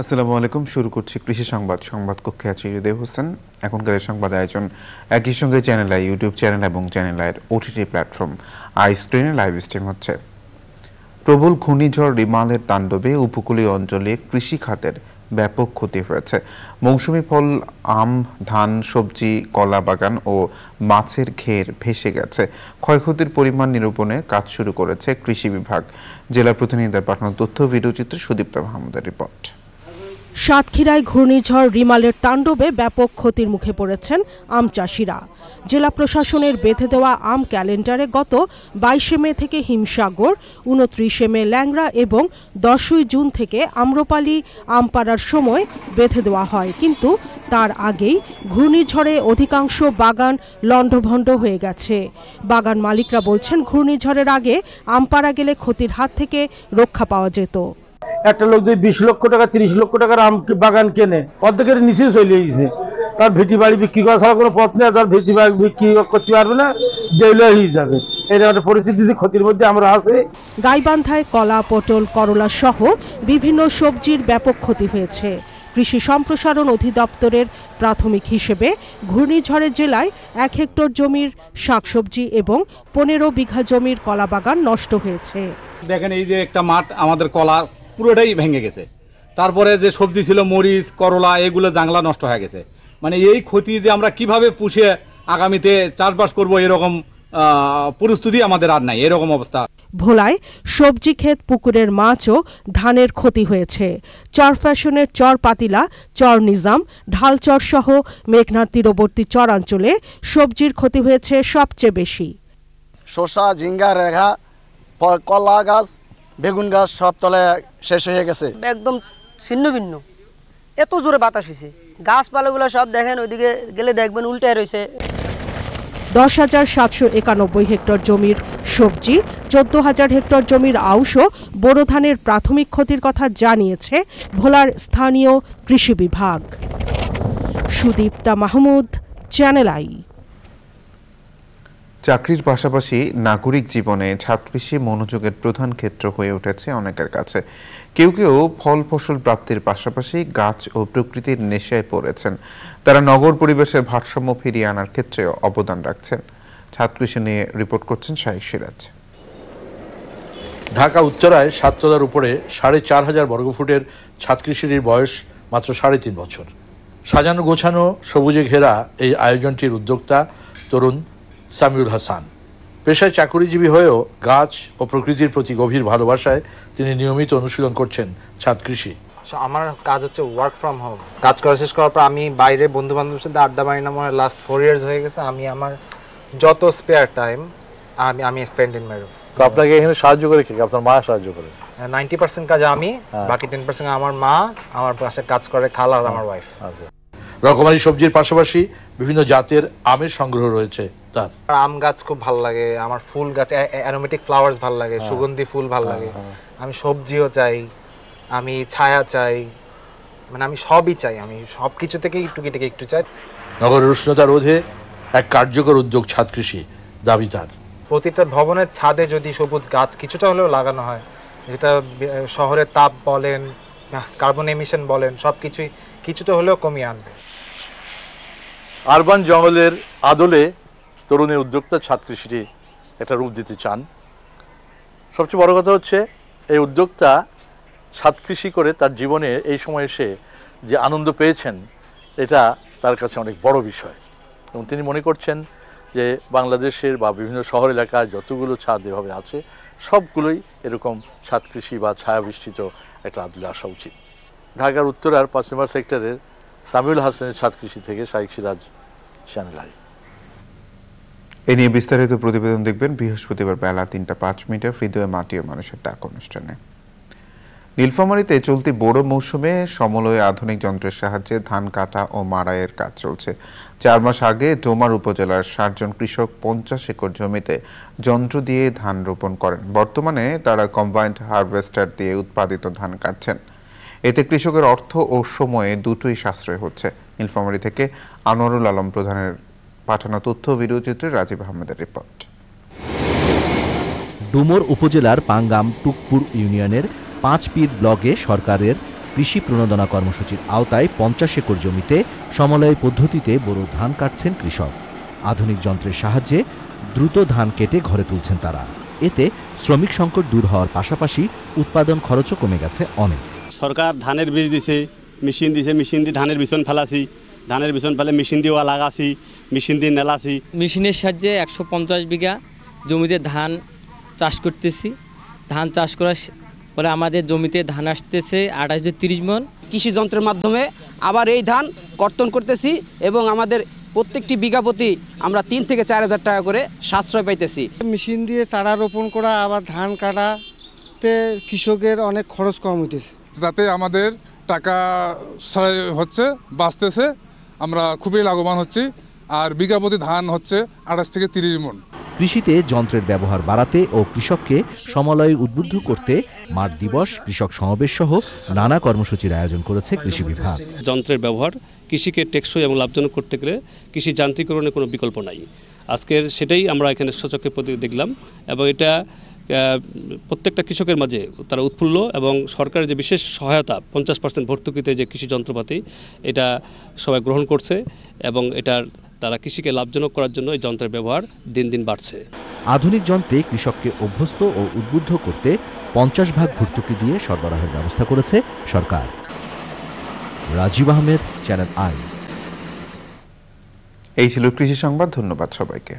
আসসালামু আলাইকুম। শুরু করছি কৃষি সংবাদ। সংবাদ কক্ষে আছে হৃদয় হোসেন। এখনকার সংবাদ আয়োজন একই সঙ্গে চ্যানেল আই ইউটিউব চ্যানেল এবং চ্যানেল আইয়ের ওটিটি প্ল্যাটফর্ম আই স্ক্রিনে লাইভ স্ট্রিম হচ্ছে। প্রবল ঘূর্ণিঝড় রিমালের তাণ্ডবে উপকূলীয় অঞ্চলে কৃষি খাতের ব্যাপক ক্ষতি হয়েছে। মৌসুমি ফল, আম, ধান, সবজি, কলা বাগান ও মাছের ঘের ভেসে গেছে। ক্ষয়ক্ষতির পরিমাণ নিরূপণে কাজ শুরু করেছে কৃষি বিভাগ। জেলা প্রতিনিধিদের পাঠানো তথ্য ভিডিওচিত্রে সুদীপ্তা মাহমুদের রিপোর্ট। সাতক্ষীরায় ঘূর্ণিঝড় রিমালের তাণ্ডবে ব্যাপক ক্ষতির মুখে পড়েছেন আম চাষিরা। জেলা প্রশাসনের বেঁধে দেওয়া আম ক্যালেন্ডারে গত 22 মে থেকে হিমসাগর, 29 মে ল্যাংড়া এবং 10 জুন থেকে আম্রপালি আম পাড়ার সময় বেঁধে দেওয়া হয়, কিন্তু তার আগেই ঘূর্ণিঝড়ে অধিকাংশ বাগান লণ্ডভণ্ড হয়ে গেছে। বাগান মালিকরা বলছেন, ঘূর্ণিঝড়ের আগে আম পাড়া গেলে ক্ষতির হাত থেকে রক্ষা পাওয়া যেত। একটা লোক যদি 20 লক্ষ টাকা 30 লক্ষ টাকার আম বাগান কেনে, অর্ধেকের নিচে চলে গেছে। তার ভিটি বাড়ি বিক্রি করা ছাড়া কোনো পথ নেই, তার ভিটি বাড়ি বিক্রি করতে পারবে না, জেলে হয়ে যাবে। এরকম একটা পরিস্থিতি ক্ষতির মধ্যে আমরা আছি। গাইবান্ধায় কলা, পটল, করলা সহ বিভিন্ন সবজির ব্যাপক ক্ষতি হয়েছে। কৃষি সম্প্রসারণ অধিদপ্তরের প্রাথমিক হিসেবে ঘূর্ণিঝড়ের জেলায় 1 হেক্টর জমির শাকসবজি এবং 15 বিঘা জমির কলা বাগান নষ্ট হয়েছে। দেখেন, এই যে একটা মাঠ, আমাদের কলা পুরোটাই ভেঙে গেছে। তারপরে যে সবজি ছিল, মরিচ, করলা, এগুলো জাংলা নষ্ট হয়ে গেছে। মানে এই ক্ষতি যে আমরা কিভাবে পুষে আগামীতে চাষবাস করব, এরকম পরিস্থিতি আমাদের আর নাই, এরকম অবস্থা। ভোলায় সবজি ক্ষেত, পুকুরের মাছ ও ধানের ক্ষতি হয়েছে। চরফ্যাশনের চর পাতিলা, চর নিজাম, ঢালচর সহ মেঘনার তীরবর্তী চরাঞ্চলে সবজির ক্ষতি হয়েছে সবচেয়ে বেশি। শসা, ঝিঙ্গা, রেখা, কলা গাছ, বেগুন গাছ সব তলে শেষ হয়ে গেছে, একদম ছিন্ন ভিন্ন। এত জোরে বাতাস হয়েছে, গাছপালাগুলো সব দেখেন, ওইদিকে গেলে দেখবেন উল্টায় রয়েছে। 10,791 হেক্টর জমির সবজি, 14,000 হেক্টর জমির আউশ ও বোরো ধানের প্রাথমিক ক্ষতির কথা জানিয়েছে ভোলার স্থানীয় কৃষি বিভাগ। Sudipta Mahmud, channel I. চাকরির পাশাপাশি নাগরিক জীবনে ছাত্রকৃষি মনোযোগের প্রধান ক্ষেত্র হয়ে উঠেছে অনেকের কাছে। কেউ কেউ ফল ফসল প্রাপ্তির পাশাপাশি গাছ ও প্রকৃতির নেশায় পড়েছেন। তারা নগর পরিবেশের ভারসাম্য ফিরিয়ে আনার ক্ষেত্রেও অবদান রাখছেন। ছাত্রকৃষি নিয়ে রিপোর্ট করছেন শাহিদ সিরাজ। ঢাকা উত্তরায় 7 তলার উপরে 4,500 বর্গফুটের ছাদকৃষির বয়স মাত্র 3.5 বছর। সাজানো গোছানো সবুজে ঘেরা এই আয়োজনটির উদ্যোক্তা তরুণ সামিউল হাসান। পেশায় চাকুরিজীবী হয়েও গাছ ও প্রকৃতির প্রতি গভীর ভালোবাসায় তিনি নিয়মিত অনুশীলন করছেন ছাদ কৃষি। আমার কাজ হচ্ছে ওয়ার্ক ফ্রম হোম। কাজ করা শেষ করার পর আমি বাইরে বন্ধু বান্ধবের সাথে আড্ডা মারি না, আমার লাস্ট 4 ইয়ার্স হয়ে গেছে। আমি আমার যত স্পেয়ার টাইম আমি স্পেন্ড ইন মাই রুম। তো আপনাকে এখানে সাহায্য করে কে? আপনার মা সাহায্য করে? 90% কাজ আমি, বাকি 10% আমার মা, আমার পাশে কাজ করে খালা আর আমার ওয়াইফ। রকমারি সবজির পাশাপাশি বিভিন্ন জাতের আমের সংগ্রহ রয়েছে তার। আম গাছ খুব ভালো লাগে, আমার ফুল গাছ, অ্যারোমেটিক ফ্লাওয়ার্স ভালো লাগে, সুগন্ধি ফুল ভালো লাগে। আমি সবজিও চাই, আমি ছায়া চাই, মানে আমি সবই চাই, আমি সব কিছু থেকে একটু চাই। নগরের উষ্ণতা রোধে এক কার্যকর উদ্যোগ ছাদ কৃষি দাবি তার। প্রতিটা ভবনের ছাদে যদি সবুজ গাছ কিছুটা হলেও লাগানো হয়, যেটা শহরের তাপ বলেন, কার্বন এমিশন বলেন, সব কিছুই কিছুটা হলেও কমিয়ে আনবে। আরবান জঙ্গলের আদলে তরুণের উদ্যোক্তা ছাদ কৃষিটি একটা রূপ দিতে চান। সবচেয়ে বড় কথা হচ্ছে এই উদ্যোক্তা ছাদ কৃষি করে তার জীবনে এই সময় এসে যে আনন্দ পেয়েছেন, এটা তার কাছে অনেক বড় বিষয়। এবং তিনি মনে করছেন যে বাংলাদেশের বা বিভিন্ন শহর এলাকায় যতগুলো ছাদ এভাবে আছে, সবগুলোই এরকম ছাদ কৃষি বা ছায়াবিষ্ঠিত একটা আদলে আসা উচিত। ঢাকার উত্তরার 5 নম্বর সেক্টরের সামিউল হাসানের ছাদ কৃষি থেকে শাহিদ সিরাজ, চ্যানেল আই। এ নিয়ে বিস্তারিত প্রতিবেদন দেখবেন বৃহস্পতিবার বেলা 3টা 5 মিনিটে হৃদয়ে মাটি ও মানুষের ডাক অনুষ্ঠানে। নীলফামারীতে চলতি বোরো মৌসুমে সমলয়ে আধুনিক যন্ত্রের সাহায্যে ধান কাটা ও মাড়াইয়ের কাজ চলছে। 4 মাস আগে ডোমার উপজেলার 60 জন কৃষক 50 একর জমিতে যন্ত্র দিয়ে ধান রোপণ করেন। বর্তমানে তারা কম্বাইন্ড হারভেস্টার দিয়ে উৎপাদিত ধান কাটছেন। এতে কৃষকের অর্থ ও সময়ে দুটোই সাশ্রয় হচ্ছে। নীলফামারী থেকে আনোয়ারুল আলম প্রধানের পাঠানো তথ্য ভিডিওচিত্রে রাজীব আহমেদের রিপোর্ট। ডুমুর উপজেলার পাঙ্গাম টুকপুর ইউনিয়নের 5 পীর ব্লকে সরকারের কৃষি প্রণোদনা কর্মসূচির আওতায় 50 একর জমিতে সমলয় পদ্ধতিতে বোরো ধান কাটছেন কৃষক। আধুনিক যন্ত্রের সাহায্যে দ্রুত ধান কেটে ঘরে তুলছেন তারা। এতে শ্রমিক সংকট দূর হওয়ার পাশাপাশি উৎপাদন খরচও কমে গেছে অনেক। সরকার ধানের বীজ দিছে, মেশিন দিছে, মেশিন দিয়ে ধানের বিছন ফেলাছি, ধানের বিছন ফেলে মেশিন দিয়ে লাগাছি, মেশিন দিয়ে নেলাছি। মেশিনের সাহায্যে 150 বিঘা জমিতে ধান চাষ করতেছি। ধান চাষ করার পরে আমাদের জমিতে ধান আসতেছে 2830 মণ। কৃষি যন্ত্রের মাধ্যমে আবার এই ধান কর্তন করতেছি এবং আমাদের প্রত্যেকটি বিঘা প্রতি আমরা 3 থেকে 4 হাজার টাকা করে সাশ্রয় পাইতেছি। মেশিন দিয়ে চারা রোপণ করা আবার ধান কাটাতে কৃষকের অনেক খরচ কম হইতেছে, তাতে আমাদের টাকা হচ্ছে বাঁচতেছে, আমরা খুবই লাভবান হচ্ছি। আর বিঘা প্রতি ধান হচ্ছে 28 থেকে 30 মণ। কৃষিতে যন্ত্রের ব্যবহার বাড়াতে ও কৃষককে সমলয়ে উদ্বুদ্ধ করতে মাঠ দিবস, কৃষক সমাবেশ সহ নানা কর্মসূচির আয়োজন করেছে কৃষি বিভাগ। যন্ত্রের ব্যবহার কৃষিকে টেকসই এবং লাভজনক করতে গেলে কৃষি যান্ত্রিকরণের কোনো বিকল্প নাই। আজকের সেটাই আমরা এখানে সচক্ষে দেখলাম এবং এটা প্রত্যেকটা কৃষকের মাঝে তারা উৎফুল্ল এবং সরকারের যে বিশেষ সহায়তা 50% ভর্তুকিতে যে কৃষি যন্ত্রপাতি এটা সবাই গ্রহণ করছে এবং এটার তারা কৃষিকে লাভজনক করার জন্য এই যন্ত্রের ব্যবহার দিন দিন বাড়ছে। আধুনিক যন্ত্রে কৃষককে অভ্যস্ত ও উদ্বুদ্ধ করতে 50 ভাগ ভর্তুকি দিয়ে সরবরাহের ব্যবস্থা করেছে সরকার। Rajib Ahmed, channel I. এই ছিল কৃষি সংবাদ। ধন্যবাদ সবাইকে।